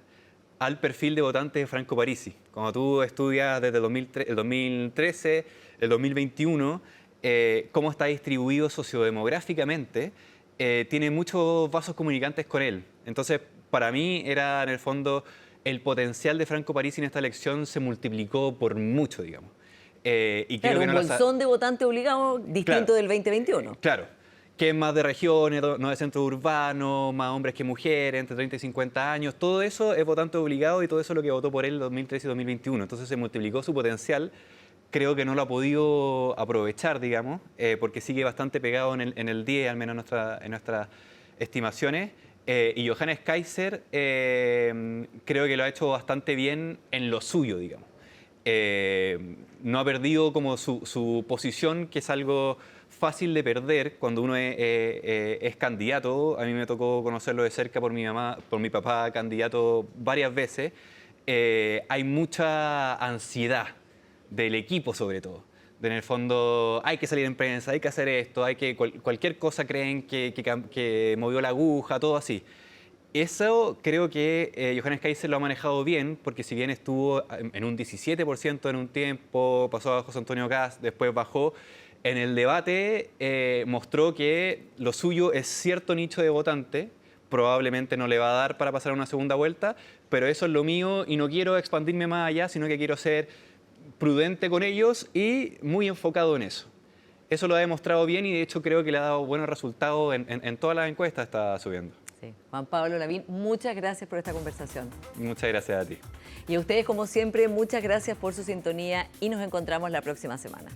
al perfil de votante de Franco Parisi. Cuando tú estudias desde el 2013, el 2021, cómo está distribuido sociodemográficamente, tiene muchos vasos comunicantes con él. Entonces, para mí era en el fondo el potencial de Franco Parisi en esta elección se multiplicó por mucho, digamos. Y
Claro,
creo que
un
no
bolsón de votantes obligados distinto
Claro.
del 2021.
Claro, que es más de regiones, no de centro urbano, más hombres que mujeres, entre 30 y 50 años. Todo eso es votante obligado y todo eso es lo que votó por él en 2013 y 2021. Entonces se multiplicó su potencial. Creo que no lo ha podido aprovechar, digamos, porque sigue bastante pegado en el 10, al menos en nuestras estimaciones. Y Johannes Kaiser creo que lo ha hecho bastante bien en lo suyo, digamos. No ha perdido como su posición, que es algo fácil de perder cuando uno es candidato. A mí me tocó conocerlo de cerca por mi papá, candidato varias veces. Hay mucha ansiedad del equipo, sobre todo. En el fondo, hay que salir en prensa, hay que hacer esto, cualquier cosa creen que movió la aguja, todo así. Eso creo que Johannes Kaiser lo ha manejado bien, porque si bien estuvo en un 17% en un tiempo, pasó a José Antonio Kast, después bajó, en el debate mostró que lo suyo es cierto nicho de votante, probablemente no le va a dar para pasar a una segunda vuelta, pero eso es lo mío y no quiero expandirme más allá, sino que quiero ser prudente con ellos y muy enfocado en eso. Eso lo ha demostrado bien y de hecho creo que le ha dado buenos resultados en todas las encuestas, está subiendo.
Sí. Juan Pablo Lavín, muchas gracias por esta conversación.
Muchas gracias a ti.
Y a ustedes, como siempre, muchas gracias por su sintonía y nos encontramos la próxima semana.